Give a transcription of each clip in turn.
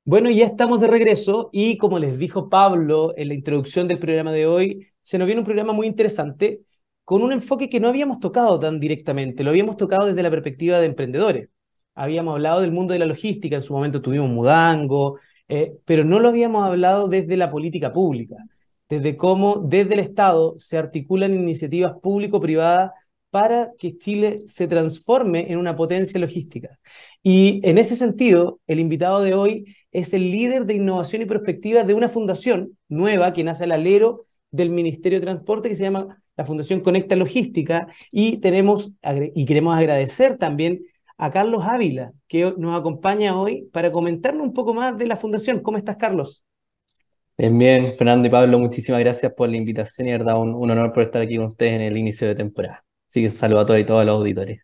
Bueno, ya estamos de regreso y como les dijo Pablo en la introducción del programa de hoy, se nos viene un programa muy interesante con un enfoque que no habíamos tocado tan directamente, lo habíamos tocado desde la perspectiva de emprendedores. Habíamos hablado del mundo de la logística, en su momento tuvimos Mudango, pero no lo habíamos hablado desde la política pública, desde cómo desde el Estado se articulan iniciativas público-privadas para que Chile se transforme en una potencia logística. Y en ese sentido, el invitado de hoy es el líder de innovación y prospectiva de una fundación nueva que nace al alero del Ministerio de Transporte que se llama la Fundación Conecta Logística y queremos agradecer también a Carlos Ávila que nos acompaña hoy para comentarnos un poco más de la fundación. ¿Cómo estás, Carlos? Bien, bien, Fernando y Pablo, muchísimas gracias por la invitación y verdad un honor por estar aquí con ustedes en el inicio de temporada. Así que saludo a todos y todos los auditores.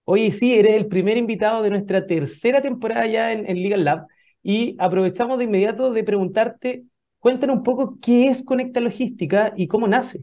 Oye, sí, eres el primer invitado de nuestra tercera temporada ya en Legal Lab y aprovechamos de inmediato de preguntarte, cuéntanos un poco qué es Conecta Logística y cómo nace.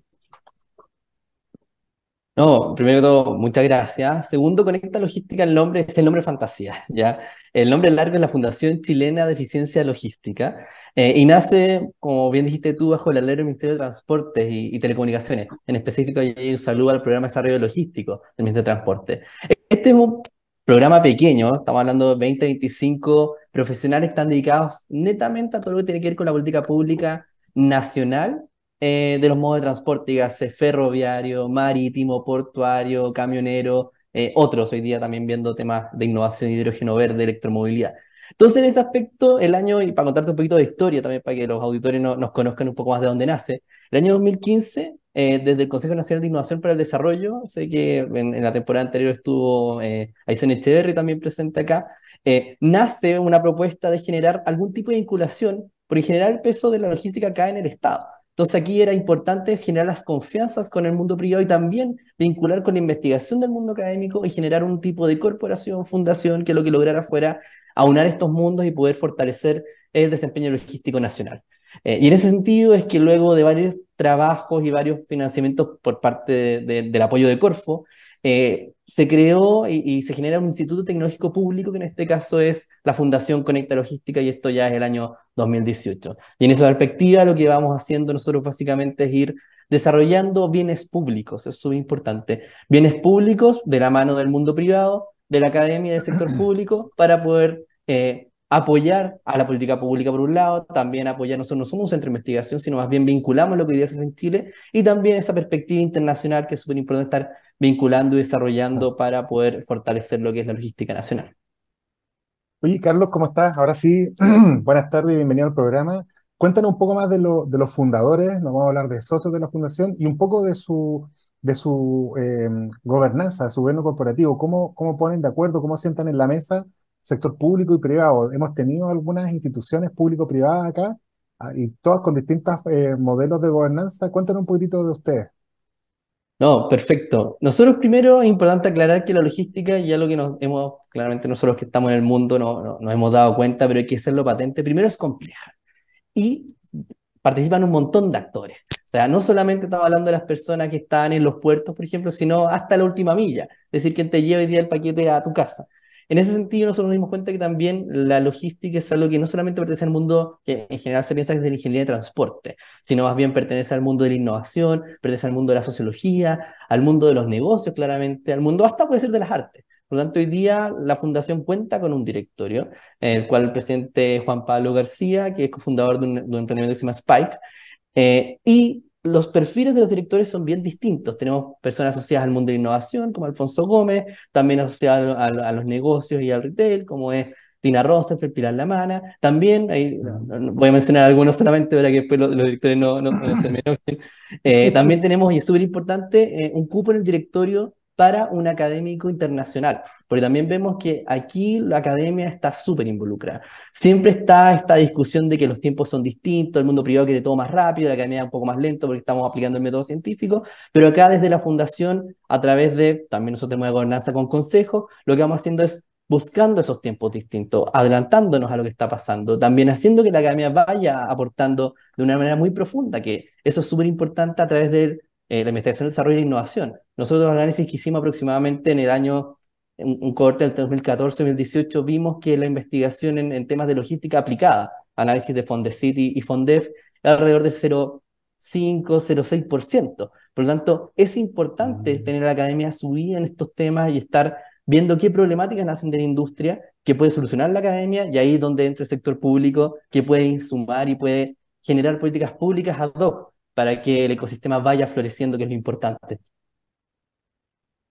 No, primero que todo, muchas gracias. Segundo, Conecta Logística, el nombre es el nombre fantasía, ¿ya? El nombre largo es la Fundación Chilena de Eficiencia Logística y nace, como bien dijiste tú, bajo el alero del Ministerio de Transportes y Telecomunicaciones. En específico, y un saludo al programa de desarrollo logístico del Ministerio de Transporte. Este es un programa pequeño, estamos hablando de 20, 25 profesionales que están dedicados netamente a todo lo que tiene que ver con la política pública nacional de los modos de transporte, dígase ferroviario, marítimo, portuario, camionero, otros hoy día también viendo temas de innovación, hidrógeno verde, electromovilidad. Entonces, en ese aspecto, el año, y para contarte un poquito de historia también, para que los auditores nos conozcan un poco más de dónde nace, el año 2015, desde el Consejo Nacional de Innovación para el Desarrollo, sé que en la temporada anterior estuvo Aysen Echeverry también presente acá, nace una propuesta de generar algún tipo de vinculación, porque en general el peso de la logística cae en el Estado. Entonces aquí era importante generar las confianzas con el mundo privado y también vincular con la investigación del mundo académico y generar un tipo de corporación, fundación, que lo que lograra fuera aunar estos mundos y poder fortalecer el desempeño logístico nacional. Y en ese sentido es que luego de varios trabajos y varios financiamientos por parte del apoyo de Corfo, se creó y se genera un instituto tecnológico público que en este caso es la Fundación Conecta Logística y esto ya es el año 2018. Y en esa perspectiva lo que vamos haciendo nosotros básicamente es ir desarrollando bienes públicos, es súper importante. Bienes públicos de la mano del mundo privado, de la academia y del sector público para poder apoyar a la política pública por un lado, también apoyar, nosotros no somos un centro de investigación, sino más bien vinculamos lo que hoy día se hace en Chile y también esa perspectiva internacional que es súper importante estar vinculando y desarrollando para poder fortalecer lo que es la logística nacional. Oye, Carlos, ¿cómo estás? Ahora sí, buenas tardes y bienvenido al programa. Cuéntanos un poco más de los fundadores, nos vamos a hablar de socios de la fundación y un poco de su gobernanza, su gobierno corporativo. ¿Cómo ponen de acuerdo, cómo sientan en la mesa sector público y privado? Hemos tenido algunas instituciones público-privadas acá y todas con distintos modelos de gobernanza. Cuéntanos un poquitito de ustedes. No, perfecto. Nosotros primero es importante aclarar que la logística, ya lo que nos hemos, claramente nosotros que estamos en el mundo nos hemos dado cuenta, pero hay que hacerlo patente, primero es compleja y participan un montón de actores. O sea, no solamente estamos hablando de las personas que están en los puertos, por ejemplo, sino hasta la última milla, es decir, quien te lleva hoy día el paquete a tu casa. En ese sentido, nosotros nos dimos cuenta que también la logística es algo que no solamente pertenece al mundo que en general se piensa que es de la ingeniería de transporte, sino más bien pertenece al mundo de la innovación, pertenece al mundo de la sociología, al mundo de los negocios, claramente, al mundo hasta puede ser de las artes. Por lo tanto, hoy día la fundación cuenta con un directorio, en el cual el presidente es Juan Pablo García, que es cofundador de un emprendimiento que se llama Spike, y los perfiles de los directores son bien distintos. Tenemos personas asociadas al mundo de la innovación, como Alfonso Gómez, también asociadas a los negocios y al retail, como es Tina Rosenfeld, Pilar Lamana. También, ahí, voy a mencionar algunos solamente para que después los directores no se me enojen. También tenemos, y es súper importante, un cupo en el directorio para un académico internacional, porque también vemos que aquí la academia está súper involucrada. Siempre está esta discusión de que los tiempos son distintos, el mundo privado quiere todo más rápido, la academia un poco más lento porque estamos aplicando el método científico, pero acá desde la fundación, a través de, también nosotros tenemos gobernanza con consejos, lo que vamos haciendo es buscando esos tiempos distintos, adelantándonos a lo que está pasando, también haciendo que la academia vaya aportando de una manera muy profunda, que eso es súper importante a través de la investigación, el desarrollo e innovación. Nosotros los análisis que hicimos aproximadamente en el año un cohorte del 2014-2018, vimos que la investigación en temas de logística aplicada, análisis de Fondesit y Fondef, alrededor de 0,5-0,6%. Por lo tanto, es importante Mm. tener a la academia subida en estos temas y estar viendo qué problemáticas nacen de la industria, que puede solucionar la academia, y ahí es donde entra el sector público, que puede insumar y puede generar políticas públicas ad hoc para que el ecosistema vaya floreciendo, que es lo importante.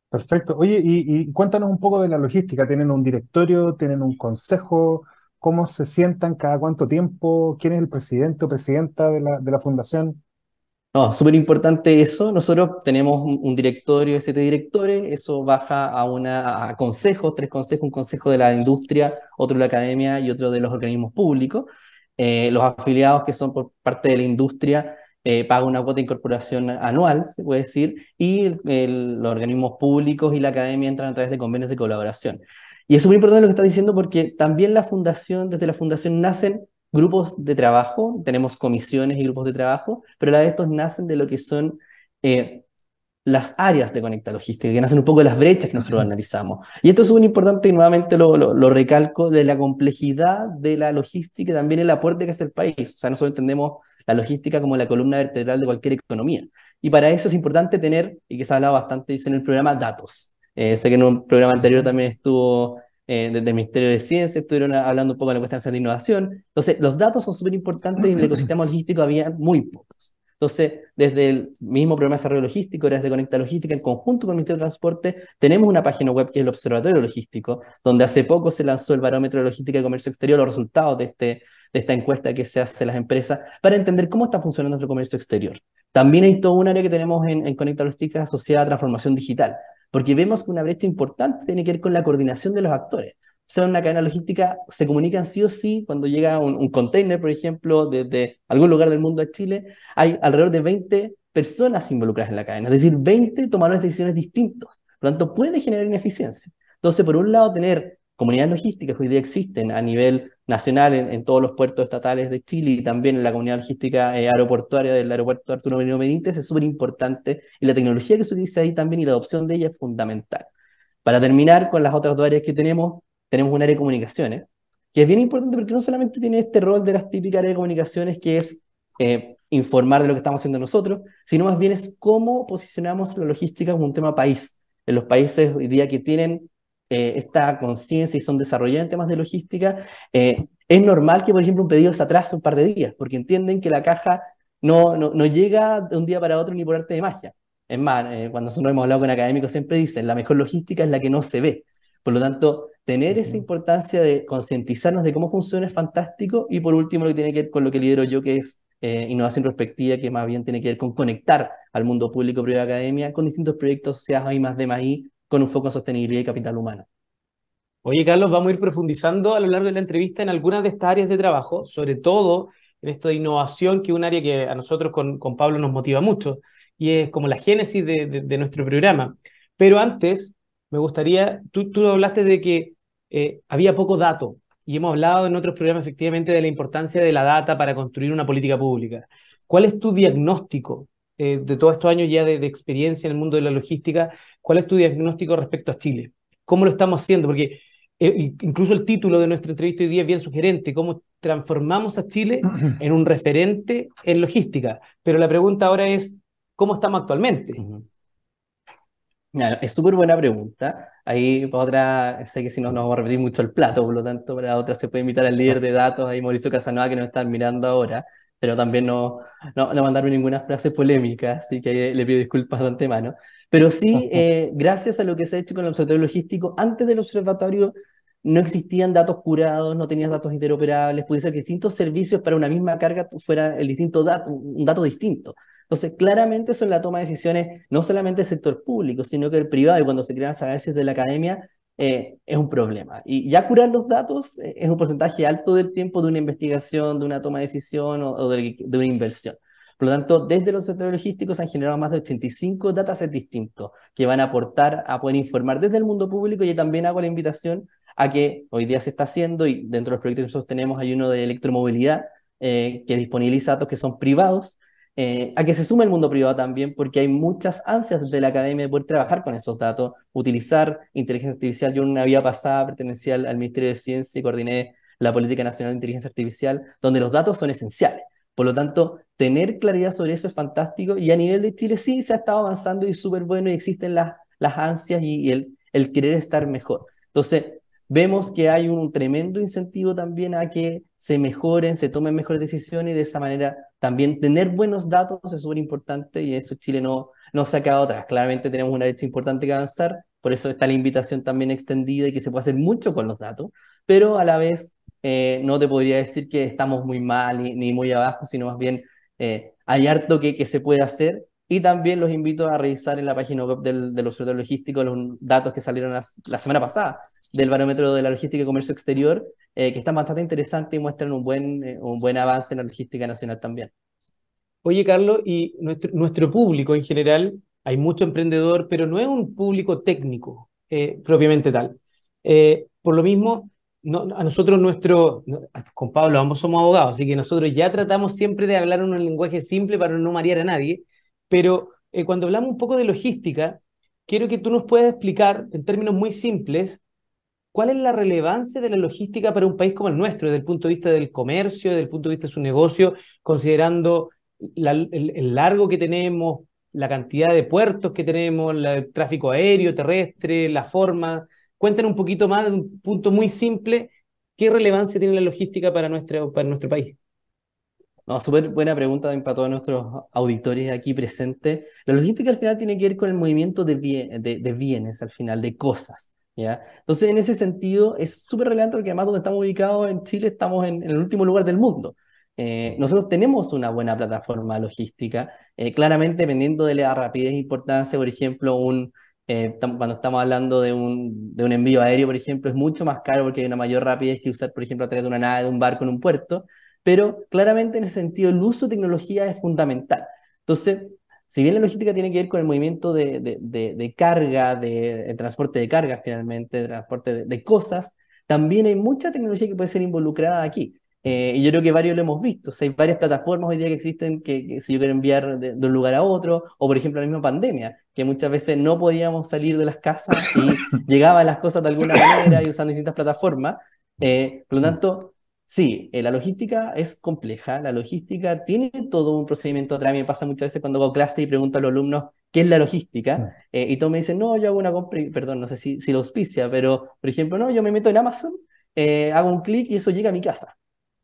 Perfecto. Oye, y cuéntanos un poco de la logística. ¿Tienen un directorio? ¿Tienen un consejo? ¿Cómo se sientan? ¿Cada cuánto tiempo? ¿Quién es el presidente o presidenta de la fundación? No, súper importante eso. Nosotros tenemos un directorio, 7 directores, eso baja a consejos, 3 consejos, un consejo de la industria, otro de la academia y otro de los organismos públicos. Los afiliados que son por parte de la industria pagan una cuota de incorporación anual, se puede decir, y los organismos públicos y la academia entran a través de convenios de colaboración. Y es súper importante lo que estás diciendo porque también la fundación, desde la fundación nacen grupos de trabajo, tenemos comisiones y grupos de trabajo, pero a la vez estos nacen de lo que son eh, las áreas de Conecta Logística, que nacen un poco de las brechas que nosotros analizamos. Y esto es muy importante y nuevamente lo recalco, de la complejidad de la logística y también el aporte que hace el país. O sea, nosotros entendemos la logística como la columna vertebral de cualquier economía. Y para eso es importante tener, y que se ha hablado bastante, dice en el programa, datos. Sé que en un programa anterior Ujú. también estuvo desde el Ministerio de Ciencia, estuvieron hablando un poco de la cuestión de innovación. Entonces, los datos son súper importantes y en el ecosistema logístico había muy pocos. Entonces, desde el mismo programa de desarrollo logístico, desde Conecta Logística, en conjunto con el Ministerio de Transporte, tenemos una página web que es el Observatorio Logístico, donde hace poco se lanzó el Barómetro de Logística y Comercio Exterior, los resultados de esta encuesta que se hace a las empresas, para entender cómo está funcionando nuestro comercio exterior. También hay todo un área que tenemos en Conecta Logística asociada a transformación digital, porque vemos que una brecha importante tiene que ver con la coordinación de los actores. O sea, en una cadena logística se comunican sí o sí cuando llega un container, por ejemplo, desde algún lugar del mundo a Chile, hay alrededor de 20 personas involucradas en la cadena, es decir, 20 tomaron decisiones distintas. Por lo tanto, puede generar ineficiencia. Entonces, por un lado, tener comunidades logísticas que hoy día existen a nivel nacional en todos los puertos estatales de Chile y también en la comunidad logística aeroportuaria del aeropuerto Arturo Merino Benítez es súper importante y la tecnología que se utiliza ahí también y la adopción de ella es fundamental. Para terminar con las otras 2 áreas que tenemos un área de comunicaciones, que es bien importante porque no solamente tiene este rol de las típicas áreas de comunicaciones, que es informar de lo que estamos haciendo nosotros, sino más bien es cómo posicionamos la logística como un tema país. En los países hoy día que tienen esta conciencia y son desarrollados en temas de logística, es normal que, por ejemplo, un pedido se atrase un par de días, porque entienden que la caja no llega de un día para otro ni por arte de magia. Es más, cuando nosotros hemos hablado con académicos siempre dicen, la mejor logística es la que no se ve. Por lo tanto, tener esa Ujú. importancia de concientizarnos de cómo funciona es fantástico. Y por último, lo que tiene que ver con lo que lidero yo, que es innovación prospectiva, que más bien tiene que ver con conectar al mundo público, privado y academia con distintos proyectos asociados a I+D+I, con un foco en sostenibilidad y capital humano. Oye, Carlos, vamos a ir profundizando a lo largo de la entrevista en algunas de estas áreas de trabajo, sobre todo en esto de innovación, que es un área que a nosotros con Pablo nos motiva mucho y es como la génesis de nuestro programa. Pero antes, me gustaría, tú hablaste de que había poco dato y hemos hablado en otros programas efectivamente de la importancia de la data para construir una política pública. ¿Cuál es tu diagnóstico de todos estos años ya de experiencia en el mundo de la logística? ¿Cuál es tu diagnóstico respecto a Chile? ¿Cómo lo estamos haciendo? Porque incluso el título de nuestra entrevista hoy día es bien sugerente, cómo transformamos a Chile en un referente en logística. Pero la pregunta ahora es, ¿cómo estamos actualmente? Ujú. Ya, es súper buena pregunta. Ahí para otra, sé que si no nos vamos a repetir mucho el plato, por lo tanto, para otra se puede invitar al líder de datos, ahí Mauricio Casanova, que nos está mirando ahora, pero también no mandarme ninguna frase polémica, así que le pido disculpas de antemano. Pero sí, gracias a lo que se ha hecho con el observatorio logístico, antes del observatorio no existían datos curados, no tenías datos interoperables, puede ser que distintos servicios para una misma carga fuera el distinto dato, un dato distinto. Entonces, claramente eso en la toma de decisiones, no solamente del sector público, sino que el privado, y cuando se crean las análisis de la academia, es un problema. Y ya curar los datos es un porcentaje alto del tiempo de una investigación, de una toma de decisión o de una inversión. Por lo tanto, desde los sectores logísticos se han generado más de 85 datasets distintos que van a aportar a poder informar desde el mundo público. Y también hago la invitación a que hoy día se está haciendo, y dentro de los proyectos que nosotros tenemos hay uno de electromovilidad que disponibiliza datos que son privados, a que se sume el mundo privado también, porque hay muchas ansias desde la academia de poder trabajar con esos datos, utilizar inteligencia artificial. Yo en una vida pasada pertenecía al Ministerio de Ciencia y coordiné la Política Nacional de Inteligencia Artificial, donde los datos son esenciales. Por lo tanto, tener claridad sobre eso es fantástico, y a nivel de Chile sí se ha estado avanzando y es súper bueno, y existen las ansias y el querer estar mejor. Entonces, vemos que hay un tremendo incentivo también a que se mejoren, se tomen mejores decisiones, y de esa manera también tener buenos datos es súper importante, y eso Chile no se ha quedado atrás. Claramente tenemos una brecha importante que avanzar, por eso está la invitación también extendida y que se puede hacer mucho con los datos, pero a la vez no te podría decir que estamos muy mal ni muy abajo, sino más bien hay harto que se puede hacer. Y también los invito a revisar en la página web del Observatorio Logístico los datos que salieron la semana pasada del Barómetro de la Logística y Comercio Exterior, que están bastante interesantes y muestran un buen avance en la logística nacional también. Oye, Carlos, y nuestro público en general, hay mucho emprendedor, pero no es un público técnico propiamente tal. Por lo mismo, a nosotros, con Pablo, ambos somos abogados, así que nosotros ya tratamos siempre de hablar en un lenguaje simple para no marear a nadie, pero cuando hablamos un poco de logística, quiero que tú nos puedas explicar en términos muy simples cuál es la relevancia de la logística para un país como el nuestro, desde el punto de vista del comercio, desde el punto de vista de su negocio, considerando el largo que tenemos, la cantidad de puertos que tenemos, el tráfico aéreo, terrestre, la forma. Cuéntanos un poquito más de un punto muy simple, ¿qué relevancia tiene la logística para nuestro país? No, súper buena pregunta también para todos nuestros auditores aquí presentes. La logística al final tiene que ver con el movimiento de bienes, al final, de cosas, ¿ya? Entonces, en ese sentido, es súper relevante porque además donde estamos ubicados en Chile, estamos en el último lugar del mundo. Nosotros tenemos una buena plataforma logística, claramente dependiendo de la rapidez e importancia. Por ejemplo, cuando estamos hablando de un envío aéreo, por ejemplo, es mucho más caro porque hay una mayor rapidez que usar, por ejemplo, a través de una nave, de un barco en un puerto, pero claramente en ese sentido el uso de tecnología es fundamental. Entonces, si bien la logística tiene que ver con el movimiento de carga, de transporte de carga finalmente, de transporte de cosas, también hay mucha tecnología que puede ser involucrada aquí. Y yo creo que varios lo hemos visto. O sea, hay varias plataformas hoy día que existen que si yo quiero enviar de un lugar a otro, o por ejemplo la misma pandemia, que muchas veces no podíamos salir de las casas y llegaban las cosas de alguna manera y usando distintas plataformas. Por lo tanto, sí, la logística es compleja, la logística tiene todo un procedimiento atrás. A mí me pasa muchas veces cuando hago clase y pregunto a los alumnos qué es la logística, y todos me dicen, no, yo hago una compra, perdón, no sé si lo auspicia, pero por ejemplo, no, yo me meto en Amazon, hago un clic y eso llega a mi casa.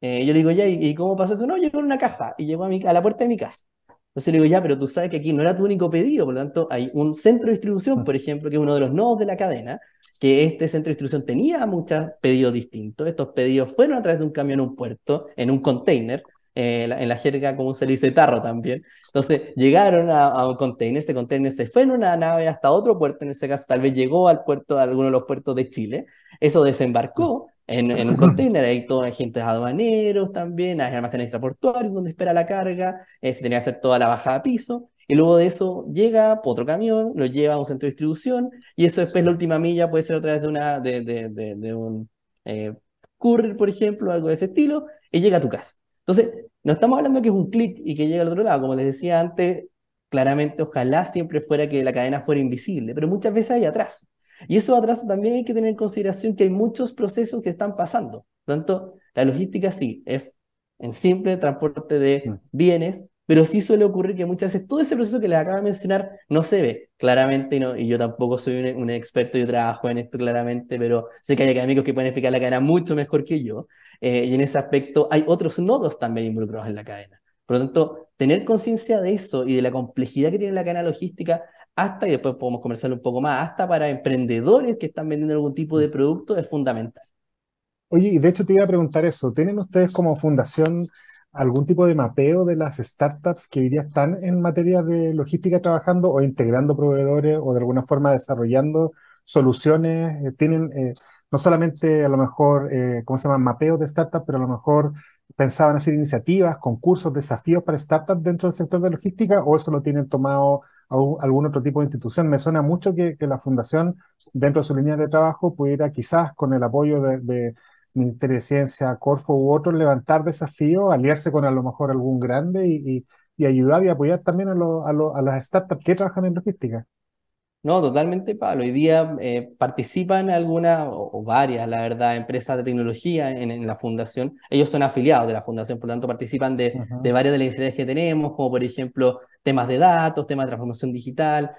Yo le digo, ya, ¿y cómo pasó eso? No, llegó en una caja y llegó a la puerta de mi casa. Entonces le digo, ya, pero tú sabes que aquí no era tu único pedido, por lo tanto hay un centro de distribución, por ejemplo, que es uno de los nodos de la cadena, que este centro de distribución tenía muchos pedidos distintos. Estos pedidos fueron a través de un camión a un puerto, en un container, en la jerga como se le dice tarro también. Entonces llegaron a un container, este container se fue en una nave hasta otro puerto, en ese caso tal vez llegó al puerto, a alguno de los puertos de Chile, eso desembarcó en un container, hay todos agentes aduaneros también, hay almacenes extraportuarios donde espera la carga, se tenía que hacer toda la bajada a piso, y luego de eso llega otro camión, lo lleva a un centro de distribución, y eso después la última milla puede ser a través de un eh, courier, por ejemplo, algo de ese estilo, y llega a tu casa. Entonces, no estamos hablando que es un clic y que llega al otro lado, como les decía antes, claramente ojalá siempre fuera que la cadena fuera invisible, pero muchas veces hay atraso. Y esos atrasos también hay que tener en consideración que hay muchos procesos que están pasando. Por lo tanto, la logística sí es en simple transporte de bienes, pero sí suele ocurrir que muchas veces todo ese proceso que les acabo de mencionar no se ve claramente, y yo tampoco soy un experto, yo trabajo en esto claramente, pero sé que hay académicos que pueden explicar la cadena mucho mejor que yo, y en ese aspecto hay otros nodos también involucrados en la cadena. Por lo tanto, tener conciencia de eso y de la complejidad que tiene la cadena logística, hasta, y después podemos conversar un poco más, hasta para emprendedores que están vendiendo algún tipo de producto, es fundamental. Oye, y de hecho te iba a preguntar eso. ¿Tienen ustedes como fundación algún tipo de mapeo de las startups que hoy día están en materia de logística trabajando o integrando proveedores o de alguna forma desarrollando soluciones? ¿Tienen no solamente a lo mejor, ¿cómo se llama? Mapeos de startups, pero a lo mejor pensaban hacer iniciativas, concursos, desafíos para startups dentro del sector de logística o eso lo tienen tomado algún otro tipo de institución? Me suena mucho que la fundación dentro de su línea de trabajo pudiera quizás con el apoyo de Ministerio de Ciencia, Corfo u otros, levantar desafíos, aliarse con a lo mejor algún grande y y ayudar y apoyar también a las startups que trabajan en logística. No, totalmente, Pablo. Hoy día participan algunas o varias, la verdad, empresas de tecnología en la fundación. Ellos son afiliados de la fundación, por lo tanto participan de Ujú, varias de las iniciativas que tenemos, como por ejemplo temas de datos, temas de transformación digital.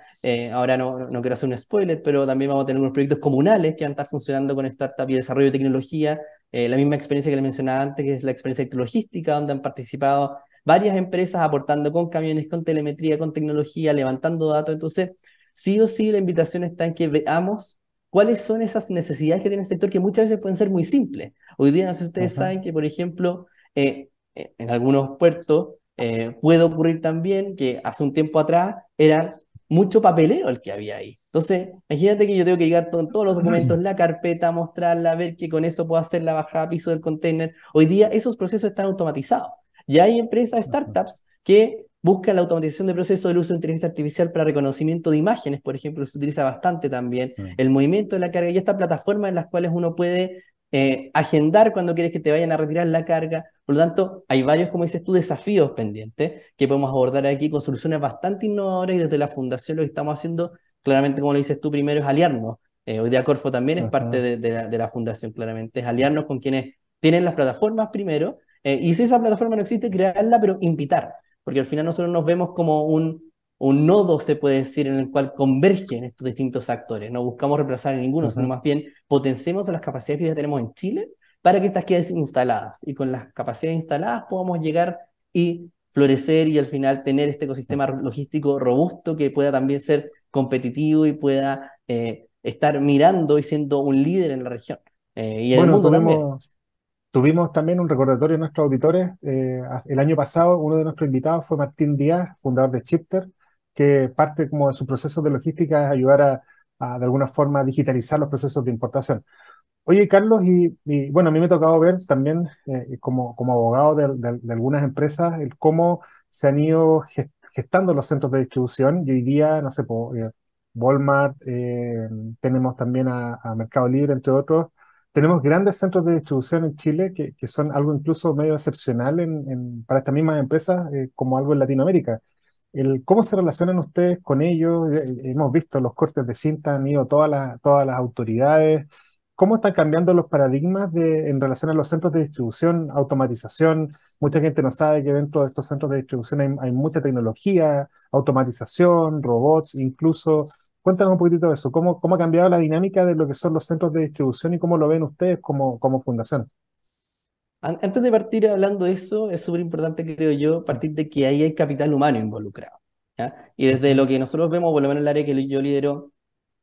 Ahora no quiero hacer un spoiler, pero también vamos a tener unos proyectos comunales que van a estar funcionando con startup y desarrollo de tecnología. La misma experiencia que les mencionaba antes, que es la experiencia logística, donde han participado varias empresas aportando con camiones, con telemetría, con tecnología, levantando datos. Entonces, sí o sí la invitación está en que veamos cuáles son esas necesidades que tiene el sector que muchas veces pueden ser muy simples. Hoy día no sé si ustedes ujú, saben que, por ejemplo, en algunos puertos puede ocurrir también que hace un tiempo atrás era mucho papeleo el que había ahí. Entonces, imagínate que yo tengo que llegar con todos los documentos, la carpeta, mostrarla, ver que con eso puedo hacer la bajada a piso del container. Hoy día esos procesos están automatizados. Ya hay empresas, ujú, startups, que buscan la automatización de procesos del uso de inteligencia artificial para reconocimiento de imágenes, por ejemplo, se utiliza bastante también, mm, el movimiento de la carga y estas plataformas en las cuales uno puede agendar cuando quieres que te vayan a retirar la carga. Por lo tanto, hay varios, como dices tú, desafíos pendientes que podemos abordar aquí con soluciones bastante innovadoras y desde la fundación lo que estamos haciendo, claramente, como lo dices tú primero, es aliarnos. Hoy día Corfo también es parte ujú. de la fundación, claramente, es aliarnos con quienes tienen las plataformas primero, y si esa plataforma no existe, crearla, pero invitar, porque al final nosotros nos vemos como un nodo, se puede decir, en el cual convergen estos distintos actores. No buscamos reemplazar a ninguno, sino Ujú. más bien potenciemos las capacidades que ya tenemos en Chile para que estas queden instaladas. Y con las capacidades instaladas podamos llegar y florecer y al final tener este ecosistema logístico robusto que pueda también ser competitivo y pueda estar mirando y siendo un líder en la región y en el Bueno, mundo también. tuvimos también un recordatorio a nuestros auditores. El año pasado, uno de nuestros invitados fue Martín Díaz, fundador de Chipter, que parte como de su proceso de logística es ayudar de alguna forma, digitalizar los procesos de importación. Oye, Carlos, bueno, a mí me ha tocado ver también, como abogado de algunas empresas, el cómo se han ido gestando los centros de distribución. Y hoy día, no sé, Walmart, tenemos también a Mercado Libre, entre otros. Tenemos grandes centros de distribución en Chile que son algo incluso medio excepcional para estas mismas empresas, como algo en Latinoamérica. ¿Cómo se relacionan ustedes con ellos? Hemos visto los cortes de cinta, han ido todas las autoridades. ¿Cómo están cambiando los paradigmas en relación a los centros de distribución, automatización? Mucha gente no sabe que dentro de estos centros de distribución hay mucha tecnología, automatización, robots, incluso. Cuéntanos un poquitito de eso. ¿Cómo ha cambiado la dinámica de lo que son los centros de distribución y cómo lo ven ustedes como fundación? Antes de partir hablando de eso, es súper importante, creo yo, partir de que ahí hay capital humano involucrado. ¿Ya? Y desde Ujú, lo que nosotros vemos, por lo menos el área que yo lidero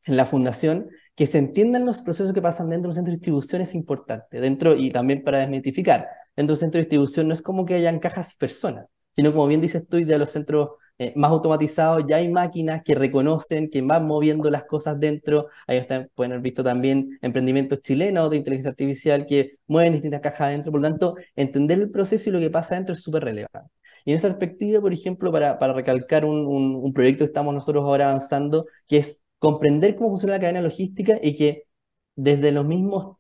en la fundación, que se entiendan los procesos que pasan dentro de un centro de distribución es importante. Dentro, y también para desmitificar, dentro de un centro de distribución no es como que hayan cajas y personas, sino como bien dices tú, y de los centros más automatizados ya hay máquinas que reconocen, que van moviendo las cosas dentro. Ahí ustedes pueden haber visto también emprendimientos chilenos de inteligencia artificial que mueven distintas cajas adentro. Por lo tanto, entender el proceso y lo que pasa dentro es súper relevante. Y en esa perspectiva, por ejemplo, para recalcar un proyecto que estamos nosotros ahora avanzando, que es comprender cómo funciona la cadena logística y que desde los mismos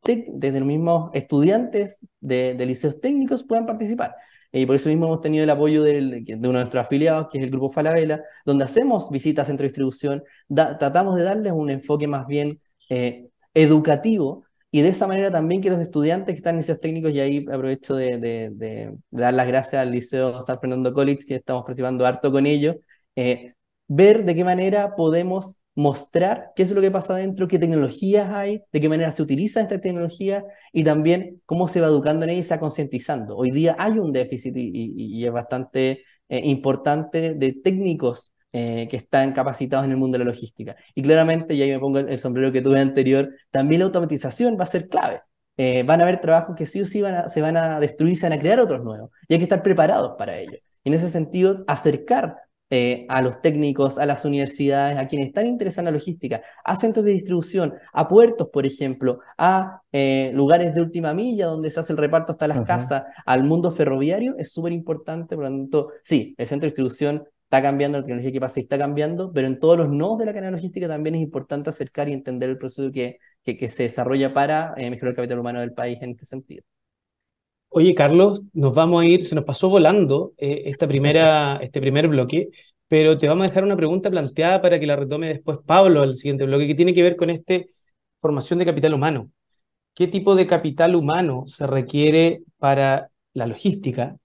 estudiantes de liceos técnicos puedan participar. Y por eso mismo hemos tenido el apoyo de uno de nuestros afiliados, que es el Grupo Falabella, donde hacemos visitas a centro de distribución, tratamos de darles un enfoque más bien educativo, y de esa manera también que los estudiantes que están en liceos técnicos, y ahí aprovecho de dar las gracias al Liceo San Fernando College, que estamos participando harto con ellos, ver de qué manera podemos mostrar qué es lo que pasa adentro, qué tecnologías hay, de qué manera se utiliza esta tecnología y también cómo se va educando en ella y se va concientizando. Hoy día hay un déficit y es bastante importante de técnicos que están capacitados en el mundo de la logística. Y claramente, y ahí me pongo el sombrero que tuve anterior, también la automatización va a ser clave. Van a haber trabajos que sí o sí se van a destruir, se van a crear otros nuevos, y hay que estar preparados para ello. Y en ese sentido, acercar a los técnicos, a las universidades, a quienes están interesados en la logística, a centros de distribución, a puertos, por ejemplo, a lugares de última milla donde se hace el reparto hasta las ujú. casas, al mundo ferroviario, es súper importante. Por lo tanto, sí, el centro de distribución está cambiando, la tecnología que pasa y está cambiando, pero en todos los nodos de la cadena logística también es importante acercar y entender el proceso que se desarrolla para mejorar el capital humano del país en este sentido. Oye, Carlos, nos vamos a ir, se nos pasó volando este primer bloque, pero te vamos a dejar una pregunta planteada para que la retome después Pablo al siguiente bloque, que tiene que ver con formación de capital humano. ¿Qué tipo de capital humano se requiere para la logística?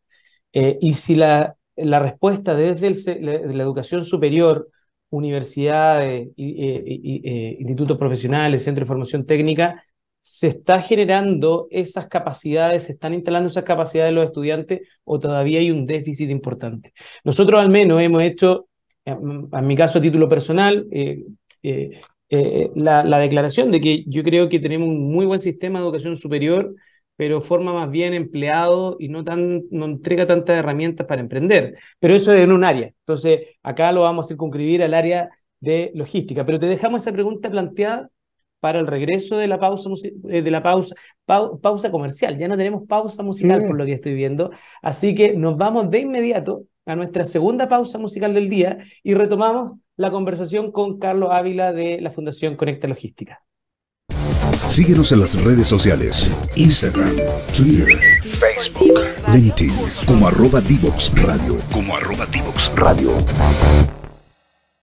Y si la respuesta desde la educación superior, universidades, institutos profesionales, centros de formación técnica, se está generando esas capacidades, se están instalando esas capacidades de los estudiantes o todavía hay un déficit importante. Nosotros al menos hemos hecho, en mi caso a título personal, la declaración de que yo creo que tenemos un muy buen sistema de educación superior, pero forma más bien empleados y no entrega tantas herramientas para emprender. Pero eso es en un área. Entonces, acá lo vamos a circunscribir al área de logística. Pero te dejamos esa pregunta planteada para el regreso de la pausa comercial. Ya no tenemos pausa Sí, musical por lo que estoy viendo. Así que nos vamos de inmediato a nuestra segunda pausa musical del día y retomamos la conversación con Carlos Ávila de la Fundación Conecta Logística. Síguenos en las redes sociales, Instagram, Twitter, Facebook, LinkedIn, como @Divox Radio.